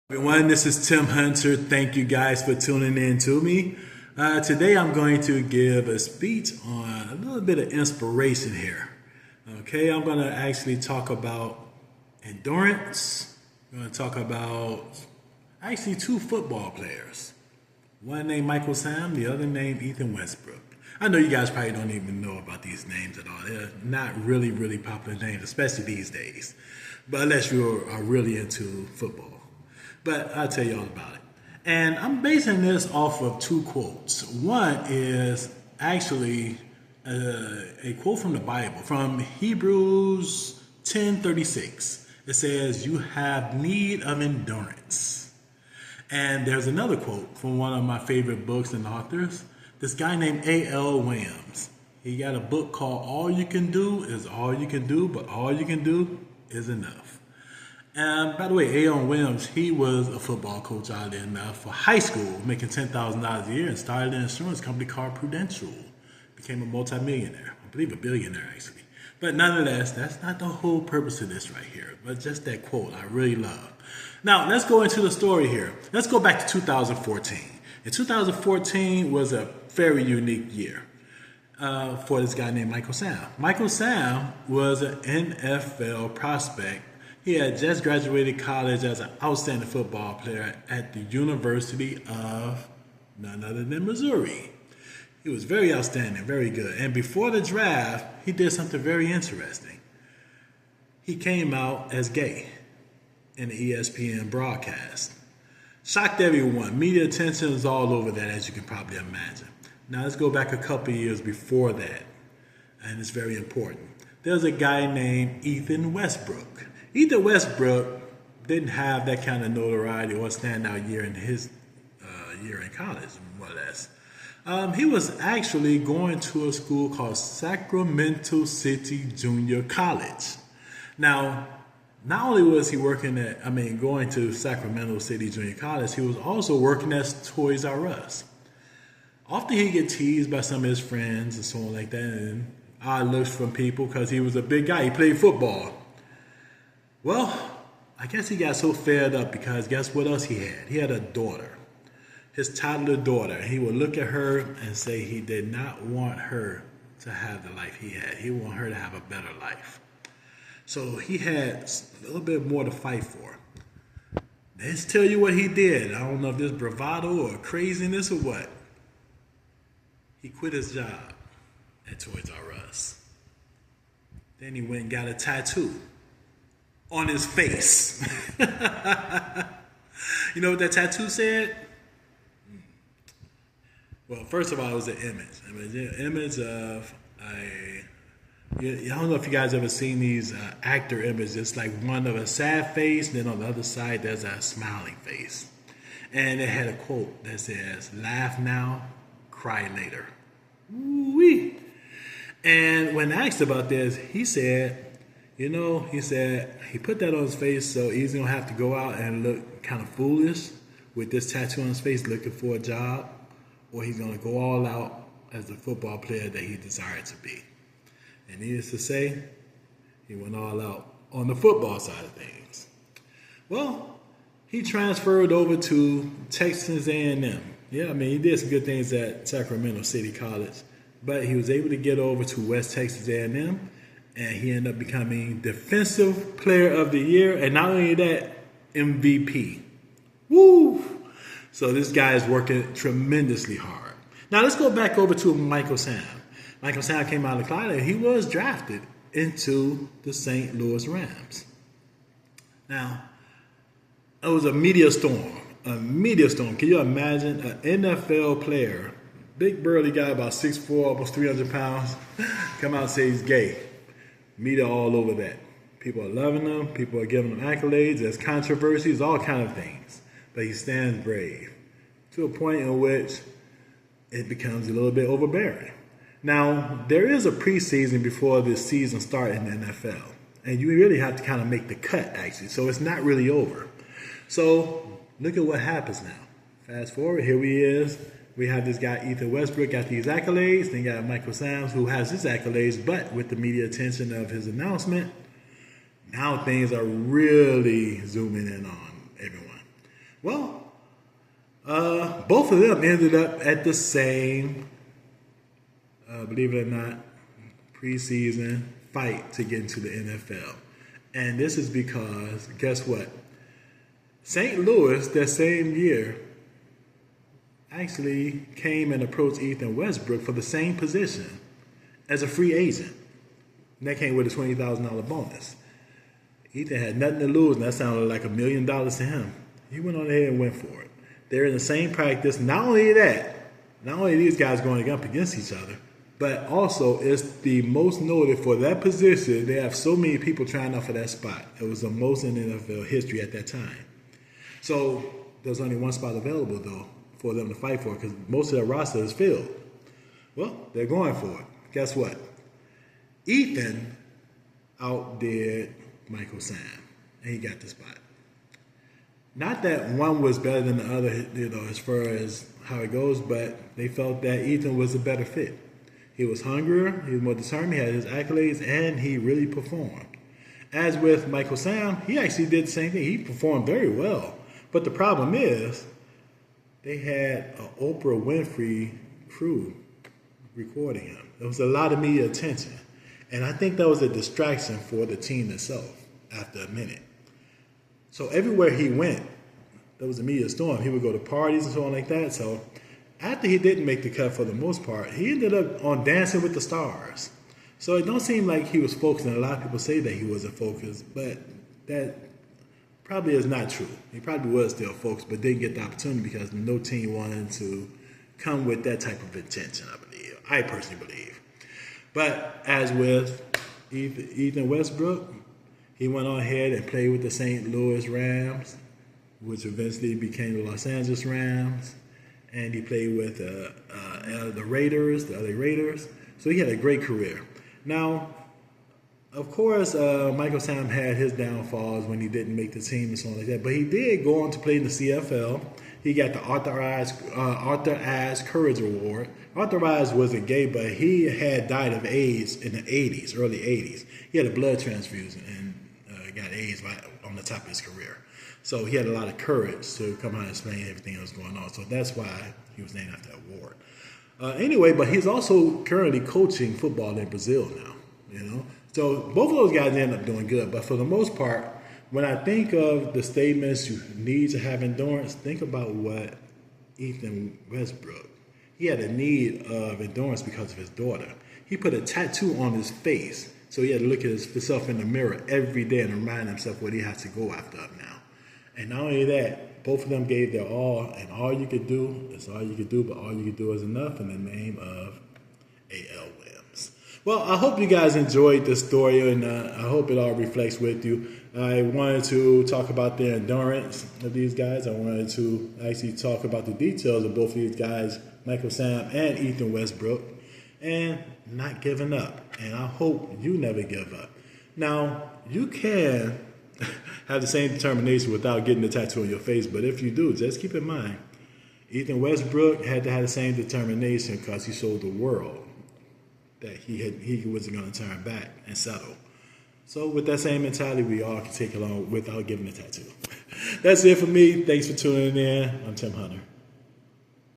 Everyone, this is Tim Hunter. Thank you guys for tuning in to me. Today I'm going to give a speech on a little bit of inspiration here. Okay, I'm going to actually talk about endurance. I'm going to talk about actually two football players. One named Michael Sam, the other named Ethan Westbrook. I know you guys probably don't even know about these names at all. They're not really popular names, especially these days. But unless you are really into football. But I'll tell you all about it. And I'm basing this off of two quotes. One is actually a quote from the Bible, from Hebrews 10:36. It says, "You have need of endurance." And there's another quote from one of my favorite books and authors, this guy named A.L. Williams. He got a book called All You Can Do Is All You Can Do, but All You Can Do is Enough. And by the way, A.L. Williams, he was a football coach out there for high school, making $10,000 a year, and started an insurance company called Prudential. Became a multimillionaire, I believe a billionaire actually. But nonetheless, that's not the whole purpose of this right here, but just that quote I really love. Now, let's go into the story here. Let's go back to 2014. And 2014 was a very unique year for this guy named Michael Sam. Michael Sam was an NFL prospect. He had just graduated college as an outstanding football player at the University of none other than Missouri. He was very outstanding, very good. And before the draft, he did something very interesting. He came out as gay in the ESPN broadcast. Shocked everyone. Media attention is all over that, as you can probably imagine. Now let's go back a couple years before that, and it's very important. There's a guy named Ethan Westbrook. Ethan Westbrook didn't have that kind of notoriety or standout year in his year in college, more or less. He was actually going to a school called Sacramento City Junior College. Now, not only was he going to Sacramento City Junior College, he was also working at Toys R Us. Often he'd get teased by some of his friends and so on like that, and odd looks from people because he was a big guy. He played football. Well, I guess he got so fed up because guess what else he had? He had a daughter, his toddler daughter. He would look at her and say he did not want her to have the life he had. He wanted her to have a better life. So he had a little bit more to fight for. Let's tell you what he did. I don't know if this bravado or craziness or what. He quit his job at Toys R Us. Then he went and got a tattoo on his face. You know what that tattoo said? Well, first of all, it was an image. An image of a... I don't know if you guys ever seen these actor images. It's like one of a sad face, and then on the other side, there's a smiling face. And it had a quote that says, "Laugh now, cry later." Woo-wee. And when asked about this, he said, he put that on his face so he's going to have to go out and look kind of foolish with this tattoo on his face looking for a job, or he's going to go all out as the football player that he desired to be. And needless to say, he went all out on the football side of things. Well, he transferred over to Texas A&M. Yeah, he did some good things at Sacramento City College, but he was able to get over to West Texas A&M, and he ended up becoming Defensive Player of the Year, and not only that, MVP. Woo! So this guy is working tremendously hard. Now let's go back over to Michael Sam. Michael Sam came out of college, and he was drafted into the St. Louis Rams. Now, it was a media storm. A media storm. Can you imagine an NFL player, big burly guy, about 6'4", almost 300 pounds, come out and say he's gay? Media all over that. People are loving him. People are giving him accolades. There's controversies, all kind of things. But he stands brave to a point in which it becomes a little bit overbearing. Now, there is a preseason before this season starts in the NFL. And you really have to kind of make the cut, actually. So it's not really over. So look at what happens now. Fast forward, here he is. We have this guy, Ethan Westbrook, got these accolades. Then you got Michael Sam, who has his accolades, but with the media attention of his announcement, now things are really zooming in on everyone. Well, both of them ended up at the same, believe it or not, preseason fight to get into the NFL. And this is because, guess what? St. Louis, that same year, actually came and approached Ethan Westbrook for the same position as a free agent. And that came with a $20,000 bonus. Ethan had nothing to lose, and that sounded like $1 million to him. He went on ahead and went for it. They're in the same practice. Not only that, not only are these guys going up against each other, but also it's the most noted for that position. They have so many people trying out for that spot. It was the most in NFL history at that time. So there's only one spot available, though, for them to fight for, because most of their roster is filled. Well, they're going for it. Guess what? Ethan outdid Michael Sam, and he got the spot. Not that one was better than the other, as far as how it goes, but they felt that Ethan was a better fit. He was hungrier, he was more determined, he had his accolades, and he really performed. As with Michael Sam, he actually did the same thing. He performed very well. But the problem is, they had an Oprah Winfrey crew recording him. There was a lot of media attention. And I think that was a distraction for the team itself after a minute. So everywhere he went, there was a media storm. He would go to parties and so on like that. So after he didn't make the cut for the most part, he ended up on Dancing with the Stars. So it don't seem like he was focused, and a lot of people say that he wasn't focused, but that probably is not true. He probably was still focused, but didn't get the opportunity because no team wanted to come with that type of intention, I believe. I personally believe. But as with Ethan Westbrook, he went on ahead and played with the St. Louis Rams, which eventually became the Los Angeles Rams. And he played with the Raiders, the LA Raiders. So he had a great career. Now, of course, Michael Sam had his downfalls when he didn't make the team and so on like that. But he did go on to play in the CFL. He got the Arthur Ashe Courage Award. Arthur Ashe wasn't gay, but he had died of AIDS in the 80s, early 80s. He had a blood transfusion and got AIDS right on the top of his career. So he had a lot of courage to come out and explain everything that was going on. So that's why he was named after that award. Anyway, but he's also currently coaching football in Brazil now, So both of those guys end up doing good. But for the most part, when I think of the statements you need to have endurance, think about what Ethan Westbrook, he had a need of endurance because of his daughter. He put a tattoo on his face, so he had to look at himself in the mirror every day and remind himself what he has to go after now. And not only that, both of them gave their all, and all you could do is all you could do, but all you could do is enough in the name of A.L. Williams. Well, I hope you guys enjoyed this story, and I hope it all reflects with you. I wanted to talk about the endurance of these guys. I wanted to actually talk about the details of both of these guys, Michael Sam and Ethan Westbrook, and not giving up. And I hope you never give up. Now, you can have the same determination without getting the tattoo on your face, but if you do, just keep in mind, Ethan Westbrook had to have the same determination because he showed the world that he wasn't going to turn back and settle. So with that same mentality, we all can take along without giving a tattoo. That's it for me. Thanks for tuning in. I'm Tim Hunter.